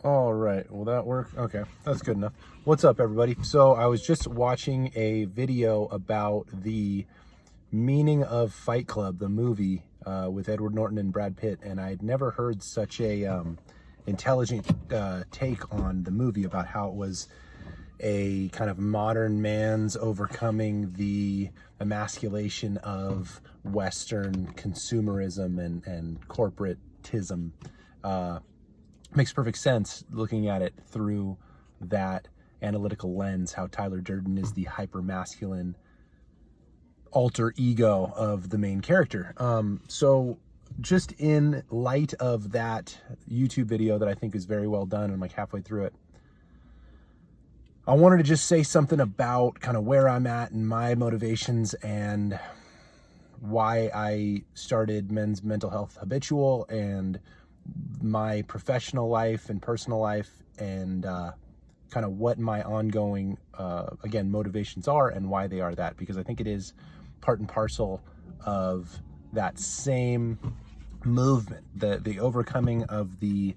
All right, will that work? Okay, that's good enough. What's up, everybody? So I was just watching a video about the meaning of Fight Club, the movie with Edward Norton and Brad Pitt, and I'd never heard such a intelligent take on the movie about how it was a kind of modern man's overcoming the emasculation of Western consumerism and corporatism. Makes perfect sense looking at it through that analytical lens, how Tyler Durden is the hyper-masculine alter ego of the main character. So just in light of that YouTube video that I think is very well done, I'm like halfway through it, I wanted to just say something about kind of where I'm at and my motivations and why I started Men's Mental Health Habitual and my professional life and personal life, and kind of what my ongoing, again, motivations are and why they are that, because I think it is part and parcel of that same movement, the overcoming of the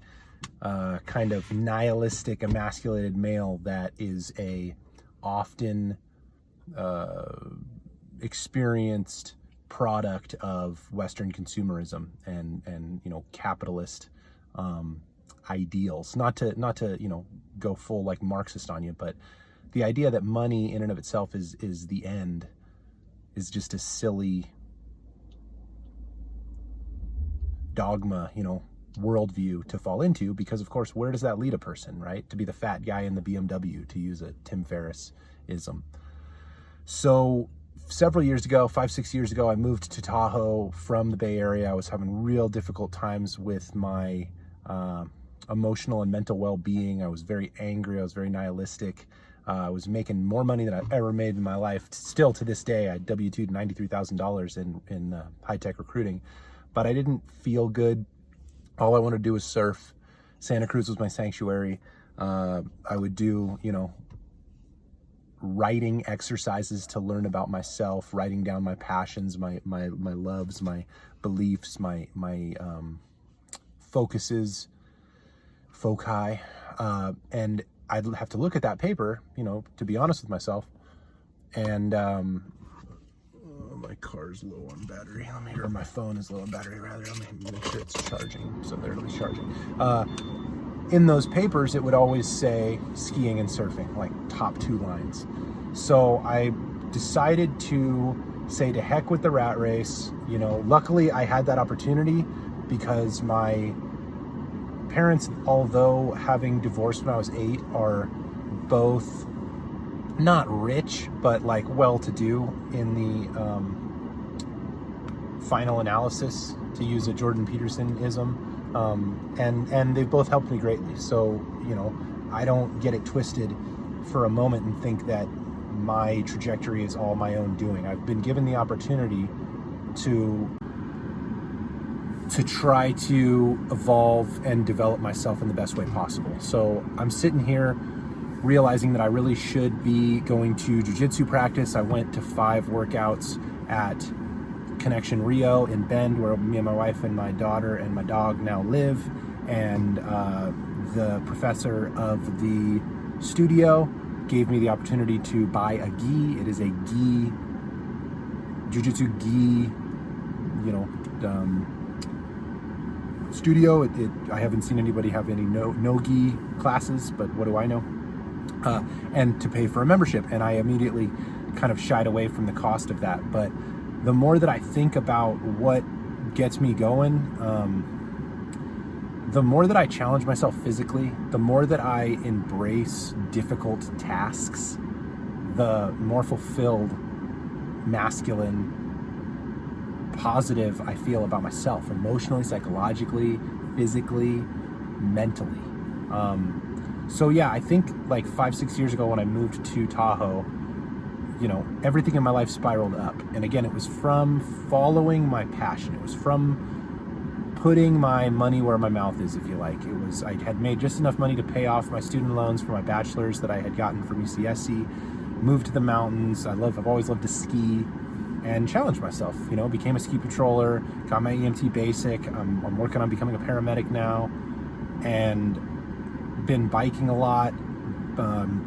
kind of nihilistic, emasculated male that is a often experienced product of Western consumerism and capitalist ideals. Not to go full like Marxist on you, but the idea that money in and of itself is the end is just a silly dogma, worldview to fall into, because of course, where does that lead a person, right? To be the fat guy in the BMW, to use a Tim Ferriss-ism. So several years ago, 5-6 years ago, I moved to Tahoe from the Bay Area. I was having real difficult times with my emotional and mental well-being. I was very angry. I was very nihilistic. I was making more money than I've ever made in my life. Still to this day, I W-2'd $93,000 in high-tech recruiting, but I didn't feel good. All I wanted to do was surf. Santa Cruz was my sanctuary. I would do, writing exercises to learn about myself, writing down my passions, my loves, my beliefs, my focuses, foci, and I'd have to look at that paper, to be honest with myself. And my car's low on battery. Or my phone is low on battery, rather. Let me make sure it's charging, so there it is charging. In those papers, it would always say skiing and surfing, like top two lines. So I decided to say to heck with the rat race. Luckily I had that opportunity because my parents, although having divorced when I was 8, are both not rich, but like well-to-do in the final analysis, to use a Jordan Peterson-ism. And they've both helped me greatly. So, I don't get it twisted for a moment and think that my trajectory is all my own doing. I've been given the opportunity to try to evolve and develop myself in the best way possible. So I'm sitting here realizing that I really should be going to jiu-jitsu practice. I went to 5 workouts at Connection Rio in Bend, where me and my wife and my daughter and my dog now live, and the professor of the studio gave me the opportunity to buy a gi. It is a gi, jiu-jitsu gi, studio. I haven't seen anybody have any no gi classes, but what do I know? And to pay for a membership, and I immediately kind of shied away from the cost of that. But the more that I think about what gets me going, the more that I challenge myself physically, the more that I embrace difficult tasks, the more fulfilled, masculine, positive I feel about myself, emotionally, psychologically, physically, mentally. So yeah, I think like 5-6 years ago when I moved to Tahoe, everything in my life spiraled up. And again, it was from following my passion. It was from putting my money where my mouth is, if you like. I had made just enough money to pay off my student loans for my bachelor's that I had gotten from UCSC, moved to the mountains. I've always loved to ski and challenge myself, became a ski patroller, got my EMT basic. I'm working on becoming a paramedic now. And been biking a lot,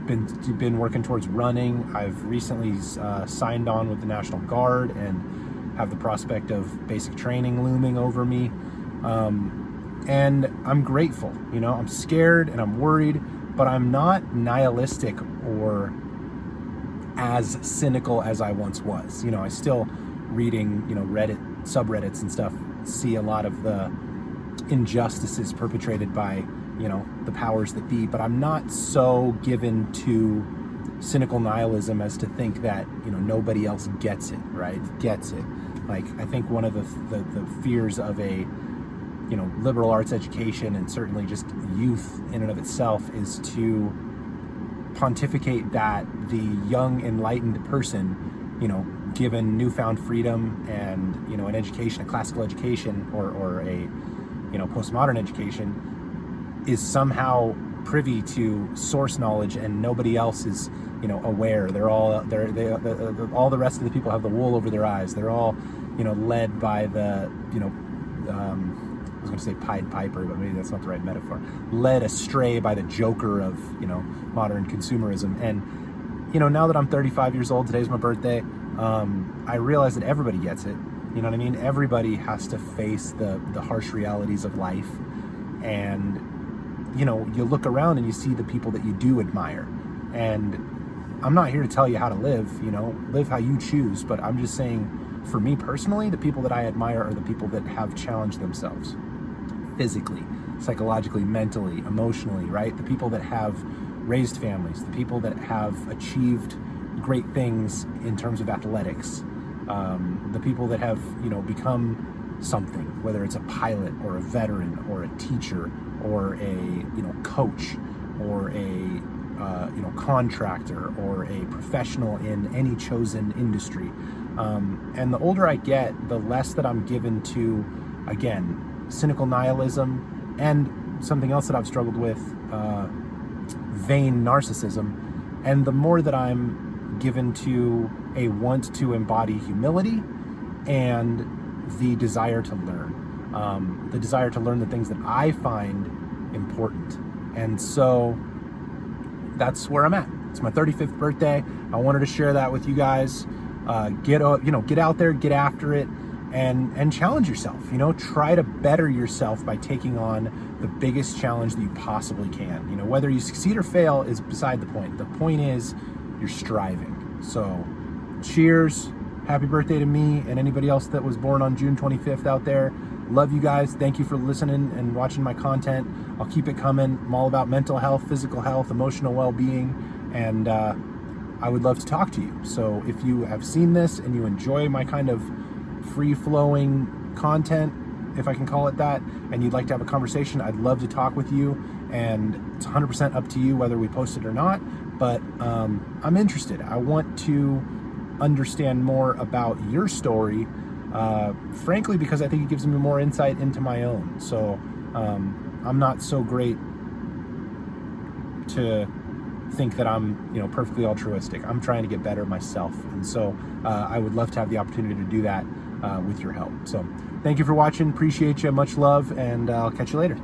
been working towards running. I've recently signed on with the National Guard and have the prospect of basic training looming over me. And I'm grateful, you know, I'm scared and I'm worried, but I'm not nihilistic or as cynical as I once was. You know, I still reading, you know, Reddit, subreddits and stuff, see a lot of the injustices perpetrated by, you know, the powers that be, but I'm not so given to cynical nihilism as to think that, you know, nobody else gets it, right? Gets it. Like, I think one of the fears of a, you know, liberal arts education, and certainly just youth in and of itself, is to pontificate that the young enlightened person, you know, given newfound freedom and, you know, an education, a classical education, or a, you know, postmodern education, is somehow privy to source knowledge and nobody else is, you know, aware. All the rest of the people have the wool over their eyes. They're all, you know, led by the, you know, I was going to say Pied Piper, but maybe that's not the right metaphor. Led astray by the Joker of, you know, modern consumerism. And, you know, now that I'm 35 years old, today's my birthday, I realize that everybody gets it. You know what I mean? Everybody has to face the harsh realities of life. And, you know, you look around and you see the people that you do admire. And I'm not here to tell you how to live, you know, live how you choose, but I'm just saying, for me personally, the people that I admire are the people that have challenged themselves physically, psychologically, mentally, emotionally, right? The people that have raised families, the people that have achieved great things in terms of athletics, the people that have, you know, become something, whether it's a pilot or a veteran or a teacher or a, you know, coach or a, you know, contractor or a professional in any chosen industry. And the older I get, the less that I'm given to, again, cynical nihilism and something else that I've struggled with, vain narcissism, and the more that I'm given to a want to embody humility and the desire to learn, the things that I find important. And so that's where I'm at. It's my 35th birthday. I wanted to share that with you guys. Get out there, get after it, and challenge yourself. You know, try to better yourself by taking on the biggest challenge that you possibly can. You know, whether you succeed or fail is beside the point. The point is you're striving. So, cheers. Happy birthday to me and anybody else that was born on June 25th out there. Love you guys. Thank you for listening and watching my content. I'll keep it coming. I'm all about mental health, physical health, emotional well-being, and I would love to talk to you. So if you have seen this and you enjoy my kind of free-flowing content, if I can call it that, and you'd like to have a conversation, I'd love to talk with you. And it's 100% up to you whether we post it or not. But I'm interested. I want to understand more about your story, frankly, because I think it gives me more insight into my own. So I'm not so great to think that I'm, you know, perfectly altruistic. I'm trying to get better myself, and so I would love to have the opportunity to do that with your help. So thank you for watching. Appreciate you. Much love, and I'll catch you later.